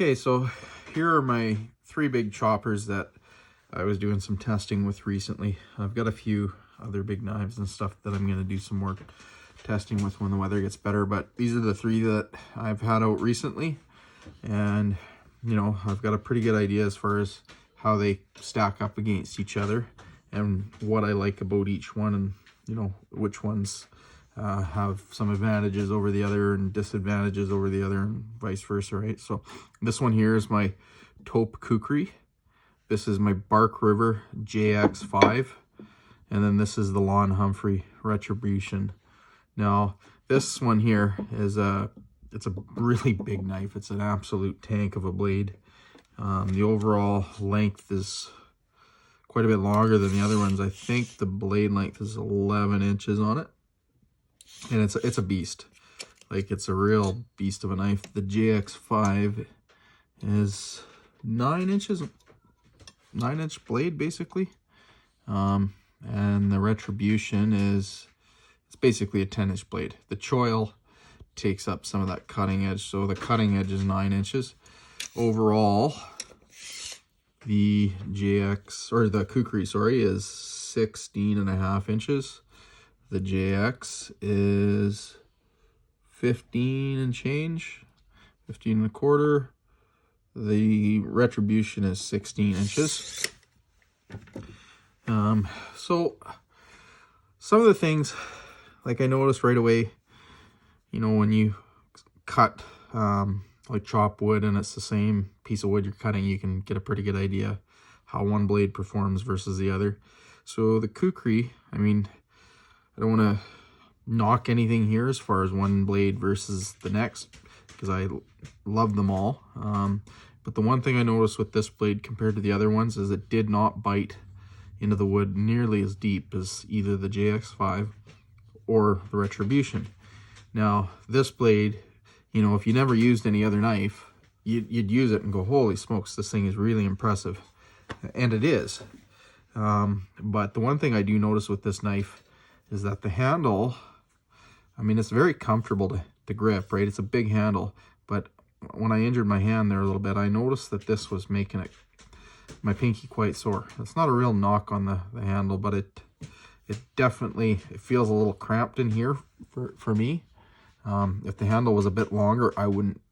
Okay, so here are my 3 big choppers that I was doing some testing with recently. I've got a few other big knives and stuff that I'm going to do some more testing with when the weather gets better, but these are the 3 that I've had out recently, and you know, I've got a pretty good idea as far as how they stack up against each other and what I like about each one, and you know, which ones have some advantages over the other and disadvantages over the other, and vice versa, right? So this one here is my Tope Kukri. This is my River JX5, and then this is the Humphrey Retribution. Now this one here is it's a really big knife. It's an absolute tank of a blade. The overall length is quite a bit longer than the other ones. I think the blade length is 11 inches on it. And it's a beast. Like, it's a real beast of a knife. The JX5 is 9 inches, 9-inch blade basically. And the Retribution it's basically a 10-inch blade. The choil takes up some of that cutting edge, so the cutting edge is 9 inches. Overall, the the Kukri, sorry, is 16.5 inches. The JX is 15 and change, 15 and a quarter. The Retribution is 16 inches. So some of the things, like I noticed right away, you know, when you cut, like chop wood and it's the same piece of wood you're cutting, you can get a pretty good idea how one blade performs versus the other. So the Kukri, I mean, I don't want to knock anything here as far as one blade versus the next, because I love them all. But the one thing I noticed with this blade compared to the other ones is it did not bite into the wood nearly as deep as either the JX5 or the Retribution. Now, this blade, you know, if you never used any other knife, you'd use it and go, holy smokes, this thing is really impressive. And it is. But the one thing I do notice with this knife is that the handle, I mean, it's very comfortable to grip, right? It's a big handle, but when I injured my hand there a little bit, I noticed that this was making my pinky quite sore. It's not a real knock on the handle, but it definitely, it feels a little cramped in here for me. If the handle was a bit longer, I wouldn't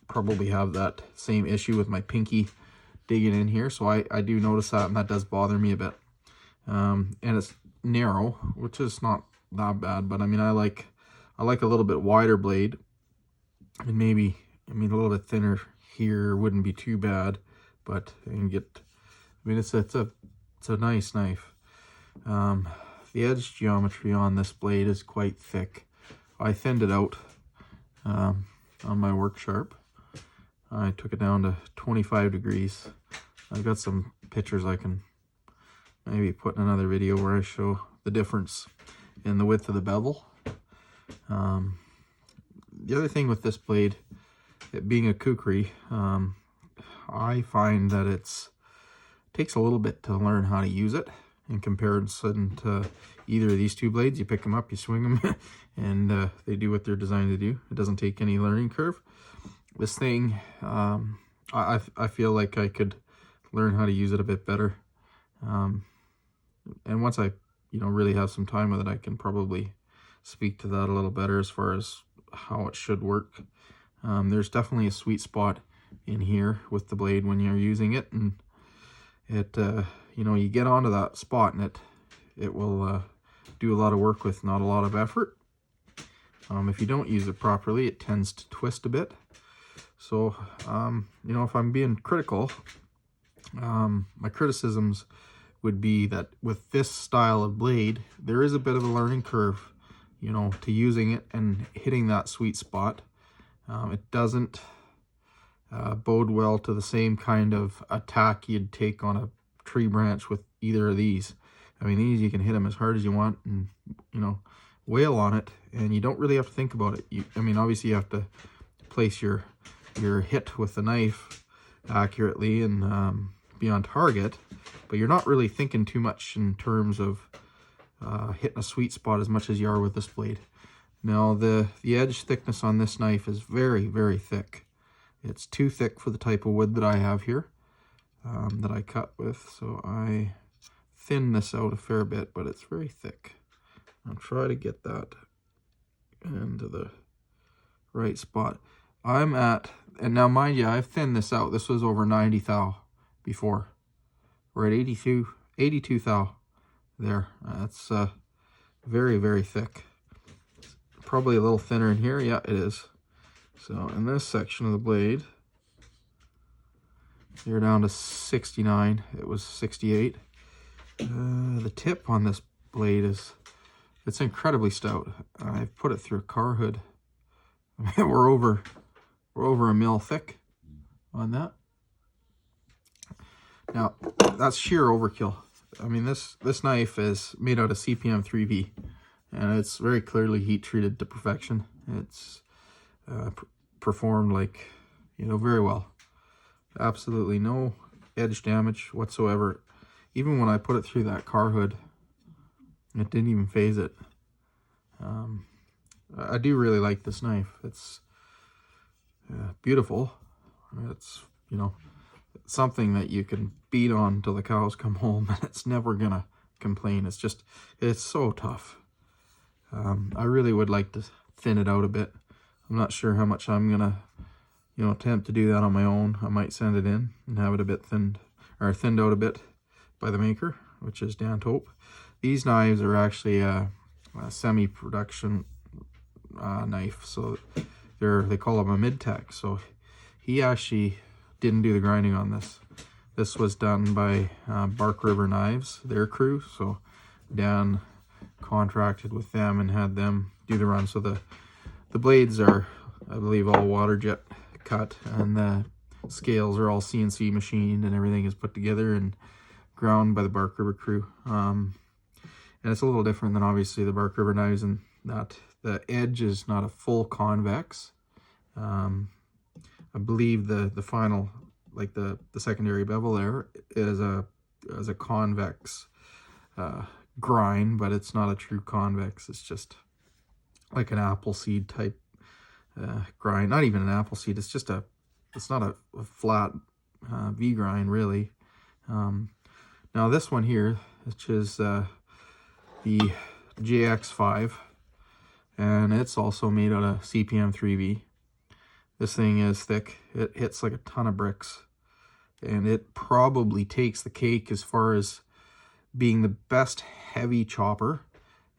probably have that same issue with my pinky digging in here. So I do notice that, and that does bother me a bit. And it's narrow, which is not that bad, but I mean, I like a little bit wider blade, and maybe, I mean, a little bit thinner here wouldn't be too bad, but you can get, I mean, it's a nice knife. The edge geometry on this blade is quite thick. I thinned it out on my work sharp. I took it down to 25 degrees. I've got some pictures I can maybe put in another video where I show the difference in the width of the bevel. The other thing with this blade, it being a Kukri, I find that it takes a little bit to learn how to use it in comparison to either of these 2 blades. You pick them up, you swing them, and they do what they're designed to do. It doesn't take any learning curve. This thing, I feel like I could learn how to use it a bit better. And once I, you know, really have some time with it, I can probably speak to that a little better as far as how it should work. There's definitely a sweet spot in here with the blade when you're using it, and it, you know, you get onto that spot and it will do a lot of work with not a lot of effort. If you don't use it properly, it tends to twist a bit. So, you know, if I'm being critical, my criticisms would be that with this style of blade, there is a bit of a learning curve, you know, to using it and hitting that sweet spot. It doesn't bode well to the same kind of attack you'd take on a tree branch with either of these. I mean, these you can hit them as hard as you want and, you know, wail on it, and you don't really have to think about it. I mean, obviously you have to place your hit with the knife accurately and be on target, but you're not really thinking too much in terms of hitting a sweet spot as much as you are with this blade. Now, the edge thickness on this knife is very, very thick. It's too thick for the type of wood that I have here, that I cut with. So I thin this out a fair bit, but it's very thick. I'll try to get that into the right spot. I'm at, and now mind you, I've thinned this out. This was over 90 thou before. We're at 82 thou there. That's very, very thick. Probably a little thinner in here. Yeah, it is. So in this section of the blade, you're down to 69. It was 68. The tip on this blade it's incredibly stout. I've put it through a car hood. I mean, we're over a mil thick on that. Now, that's sheer overkill. I mean, this knife is made out of CPM 3V, and it's very clearly heat treated to perfection. It's performed like, you know, very well. Absolutely no edge damage whatsoever. Even when I put it through that car hood, it didn't even phase it. I do really like this knife. It's beautiful. It's, you know, something that you can beat on till the cows come home, and it's never gonna complain. It's just, it's so tough. I really would like to thin it out a bit. I'm not sure how much I'm gonna, you know, attempt to do that on my own. I might send it in and have it a bit thinned, or thinned out a bit by the maker, which is Dan Tope. These knives are actually a semi-production knife, so they call them a mid-tech. So he actually didn't do the grinding on this. This was done by Bark River Knives, their crew. So Dan contracted with them and had them do the run. So the blades are, I believe, all water jet cut, and the scales are all CNC machined, and everything is put together and ground by the Bark River crew. And it's a little different than obviously the Bark River knives in that the edge is not a full convex. I believe the final, like the secondary bevel there is a convex grind, but it's not a true convex. It's just like an apple seed type grind. Not even an apple seed. It's just it's not a flat V grind really. Now this one here, which is the JX5, and it's also made out of CPM 3V. This thing is thick. It hits like a ton of bricks, and it probably takes the cake as far as being the best heavy chopper.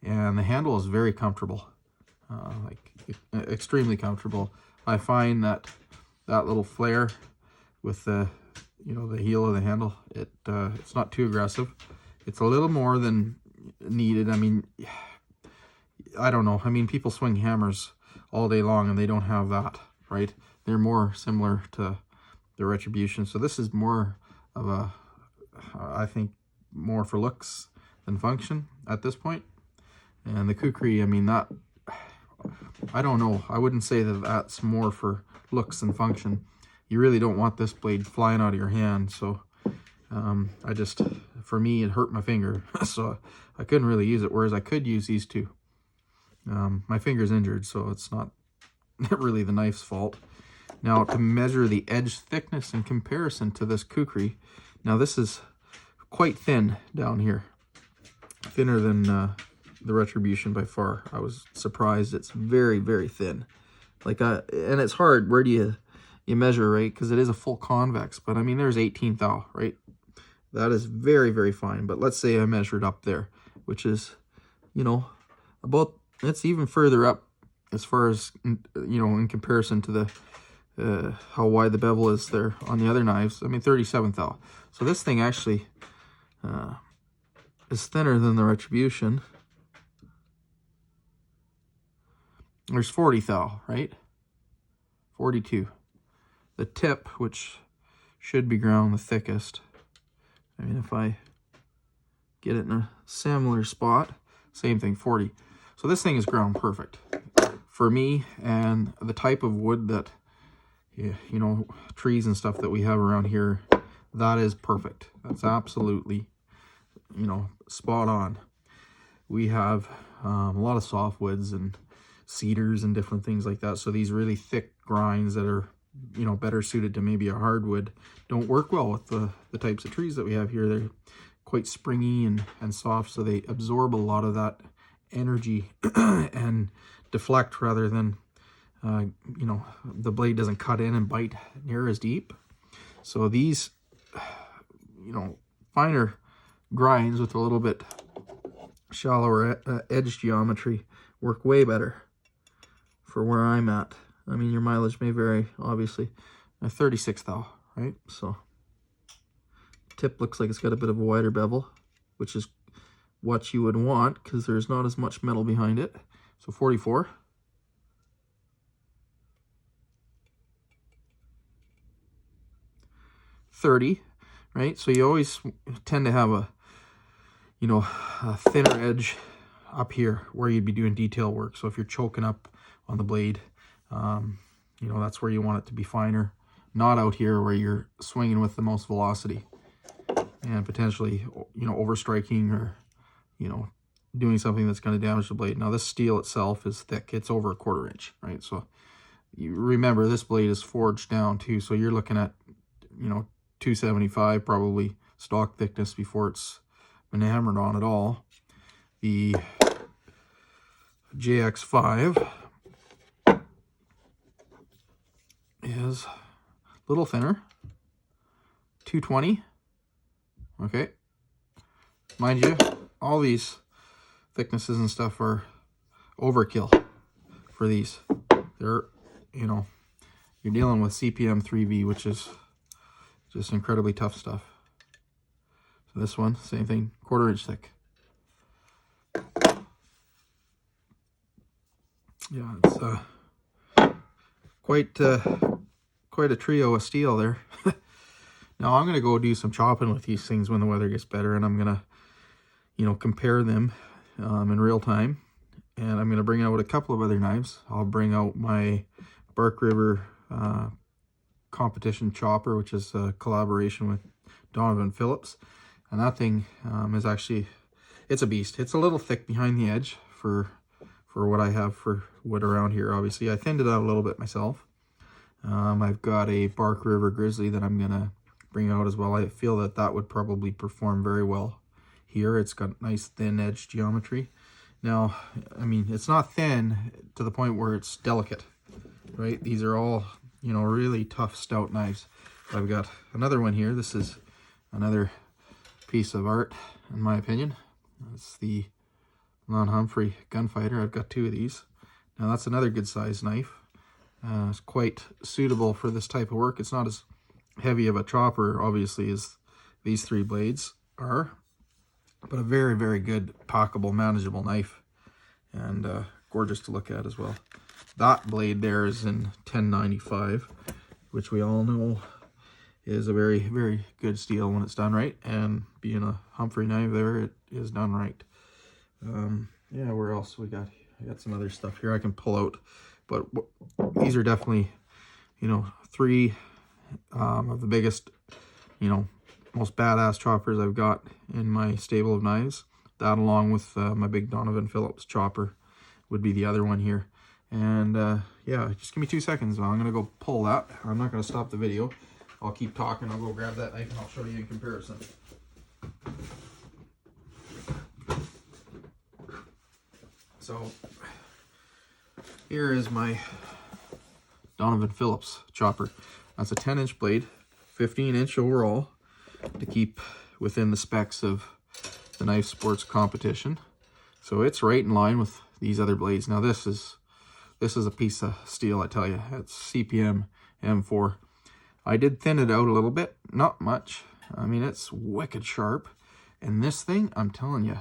And the handle is very comfortable, like extremely comfortable. I find that little flare with the, you know, the heel of the handle, it's not too aggressive. It's a little more than needed. I mean, I don't know. I mean, people swing hammers all day long and they don't have that, right? They're more similar to the Retribution. So this is more of a, I think, more for looks than function at this point. And the Kukri, I mean, that, I don't know. I wouldn't say that that's more for looks than function. You really don't want this blade flying out of your hand. So for me, it hurt my finger. So I couldn't really use it, whereas I could use these two. My finger's injured, so it's not really the knife's fault. Now, to measure the edge thickness in comparison to this Kukri, now this is quite thin down here. Thinner than the Retribution by far. I was surprised. It's very, very thin. Like, and it's hard. Where do you measure, right? Because it is a full convex. But I mean, there's 18 thou, right? That is very, very fine. But let's say I measured up there, which is, you know, about, it's even further up as far as, you know, in comparison to the how wide the bevel is there on the other knives. I mean, 37 thou. So this thing actually is thinner than the Retribution. There's 40 thou, right? 42. The tip, which should be ground the thickest. I mean, if I get it in a similar spot, same thing, 40. So this thing is ground perfect for me, and the type of wood that, you know, trees and stuff that we have around here, that is perfect. That's absolutely, you know, spot on. We have a lot of softwoods and cedars and different things like that. So these really thick grinds that are you know, better suited to maybe a hardwood, don't work well with the types of trees that we have here. They're quite springy and soft, so they absorb a lot of that energy and deflect rather than, you know, the blade doesn't cut in and bite near as deep. So these, you know, finer grinds with a little bit shallower edge geometry work way better for where I'm at. I mean, your mileage may vary, obviously. 36 though, right? So tip looks like it's got a bit of a wider bevel, which is what you would want because there's not as much metal behind it. So 44. 30, right? So you always tend to have a, you know, a thinner edge up here where you'd be doing detail work. So if you're choking up on the blade, you know, that's where you want it to be finer, not out here where you're swinging with the most velocity and potentially, you know, overstriking or, you know, doing something that's going to damage the blade. Now this steel itself is thick. It's over a 1/4 inch, right? So you remember this blade is forged down too. So you're looking at, you know, 275 probably stock thickness before it's been hammered on at all. The JX5 is a little thinner, 220. Okay, mind you, all these thicknesses and stuff are overkill for these. They're, you know, you're dealing with CPM 3V, which is just incredibly tough stuff. So this one, same thing, 1/4 inch thick. Yeah, it's quite a trio of steel there. Now I'm gonna go do some chopping with these things when the weather gets better, and I'm gonna, you know, compare them in real time. And I'm gonna bring out a couple of other knives. I'll bring out my Bark River competition chopper, which is a collaboration with Donovan Phillips, and that thing is actually, it's a beast. It's a little thick behind the edge for what I have for wood around here. Obviously I thinned it out a little bit myself. I've got a Bark River Grizzly that I'm gonna bring out as well. I feel that that would probably perform very well here. It's got nice thin edge geometry. Now, I mean, it's not thin to the point where it's delicate, right? These are all, you know, really tough, stout knives. I've got another one here. This is another piece of art, in my opinion. It's the Humphrey gunfighter. I've got 2 of these. Now that's another good size knife. It's quite suitable for this type of work. It's not as heavy of a chopper, obviously, as these 3 blades are, but a very, very good, packable, manageable knife, and gorgeous to look at as well. That blade there is in 1095, which we all know is a very, very good steel when it's done right, and being a Humphrey knife there, it is done right. Yeah, where else we got? I got some other stuff here I can pull out, but these are definitely, you know, 3 of the biggest, you know, most badass choppers I've got in my stable of knives. That, along with my big Donovan Phillips chopper, would be the other one here. And yeah, just give me 2 seconds. I'm gonna go pull that. I'm not gonna stop the video. I'll keep talking. I'll go grab that knife and I'll show you in comparison. So here is my Donovan Phillips chopper. That's a 10-inch blade, 15-inch overall, to keep within the specs of the knife sports competition. So it's right in line with these other blades. Now this is a piece of steel, I tell you. It's CPM M4. I did thin it out a little bit, not much. I mean, it's wicked sharp. And this thing, I'm telling you,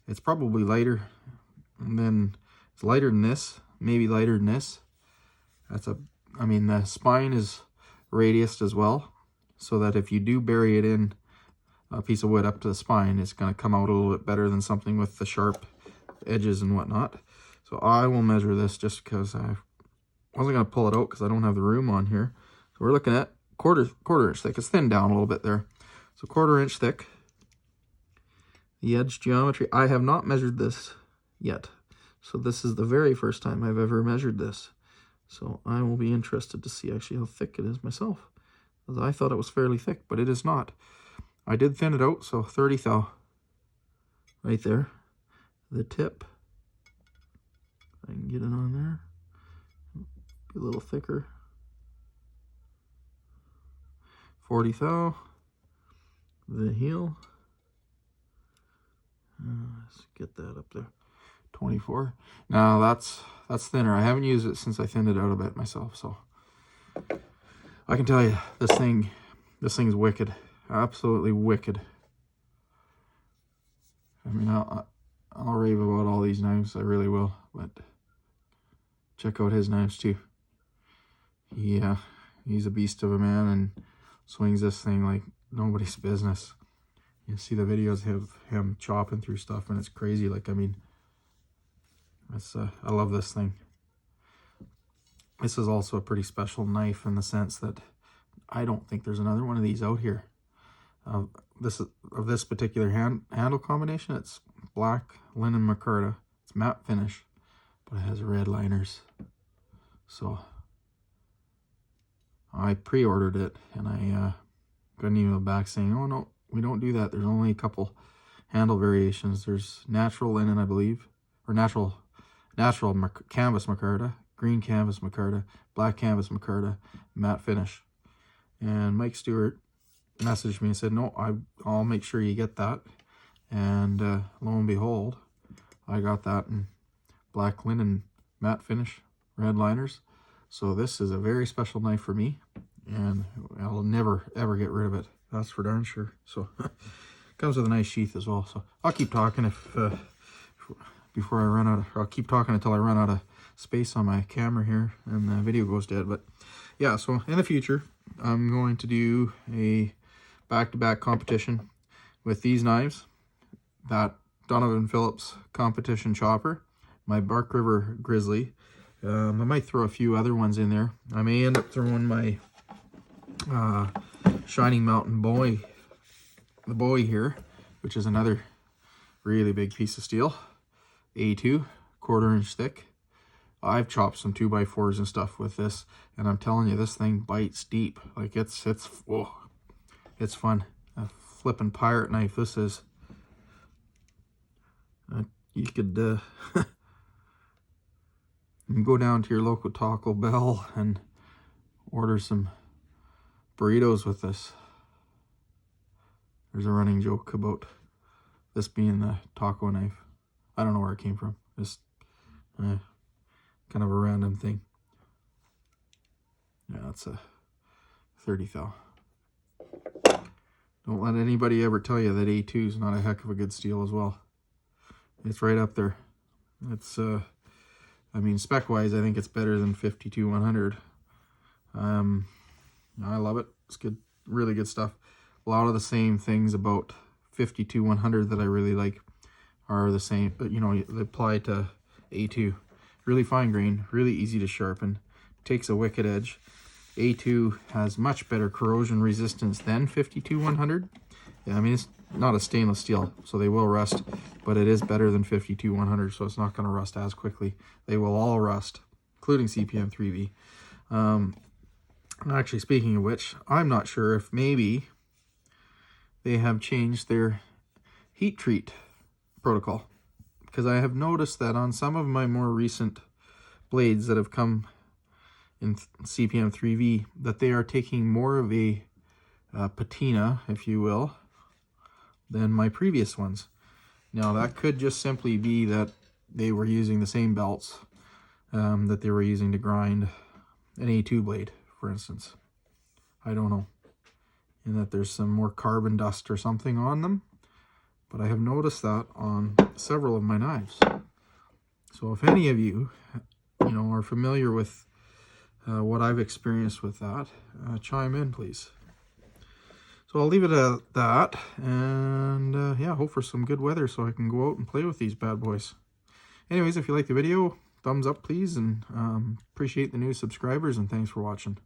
it's probably lighter than, it's lighter than this, maybe lighter than this. I mean, the spine is radiused as well, so that if you do bury it in a piece of wood up to the spine, it's going to come out a little bit better than something with the sharp edges and whatnot. So I will measure this just because I wasn't going to pull it out because I don't have the room on here. So we're looking at quarter inch thick. It's thinned down a little bit there. So 1/4 inch thick. The edge geometry, I have not measured this yet. So this is the very first time I've ever measured this. So I will be interested to see actually how thick it is myself. Because I thought it was fairly thick, but it is not. I did thin it out, so 30 thou right there. The tip, I can get it on there. Be a little thicker. 40 thou. The heel. Let's get that up there. 24. Now that's thinner. I haven't used it since I thinned it out a bit myself, so I can tell you this thing's wicked. Absolutely wicked. I mean, I'll rave about all these knives, I really will, but check out his knives too. Yeah, he's a beast of a man and swings this thing like nobody's business. You see the videos of him chopping through stuff and it's crazy. Like, I mean, it's I love this thing. This is also a pretty special knife in the sense that I don't think there's another one of these out here. This particular handle combination, it's black linen micarta. It's matte finish, but it has red liners. So I pre-ordered it and I got an email back saying, oh no, we don't do that. There's only a couple handle variations. There's natural linen, I believe, or natural canvas micarta, green canvas micarta, black canvas micarta, matte finish. And Mike Stewart messaged me and said, no, I'll make sure you get that. And lo and behold, I got that in black linen, matte finish, red liners. So this is a very special knife for me, and I'll never ever get rid of it. That's for darn sure. So comes with a nice sheath as well. So I'll keep talking before I run out. I'll keep talking until I run out of space on my camera here and the video goes dead. But yeah, so in the future, I'm going to do a back-to-back competition with these knives, that Donovan Phillips competition chopper, my Bark River Grizzly. I might throw a few other ones in there. I may end up throwing my Shining Mountain Bowie, the Bowie here, which is another really big piece of steel, A2, 1/4 inch thick. I've chopped some 2x4s and stuff with this, and I'm telling you, this thing bites deep. Like it's whoa, it's fun. A flipping pirate knife this is. You could you can go down to your local Taco Bell and order some burritos with this. There's a running joke about this being the taco knife. I don't know where it came from. Just kind of a random thing. Yeah, that's a 30 thou. Don't let anybody ever tell you that A2 is not a heck of a good steel as well. It's right up there. It's I mean, spec wise, I think it's better than 52-100. I love it. It's good, really good stuff. A lot of the same things about 52-100 that I really like are the same, but you know, they apply to A2. Really fine grain, really easy to sharpen, takes a wicked edge. A2 has much better corrosion resistance than 52-100. Yeah, I mean, it's not a stainless steel, so they will rust, but it is better than 52-100, so it's not going to rust as quickly. They will all rust, including CPM 3V. Actually, speaking of which, I'm not sure if maybe they have changed their heat treat protocol, because I have noticed that on some of my more recent blades that have come in CPM 3V, that they are taking more of a patina, if you will, than my previous ones. Now, that could just simply be that they were using the same belts that they were using to grind an A2 blade, for instance. I don't know. And that there's some more carbon dust or something on them. But I have noticed that on several of my knives. So if any of you, are familiar with what I've experienced with that, chime in, please. So I'll leave it at that, and yeah, hope for some good weather so I can go out and play with these bad boys. Anyways, if you like the video, thumbs up please, and appreciate the new subscribers, and thanks for watching.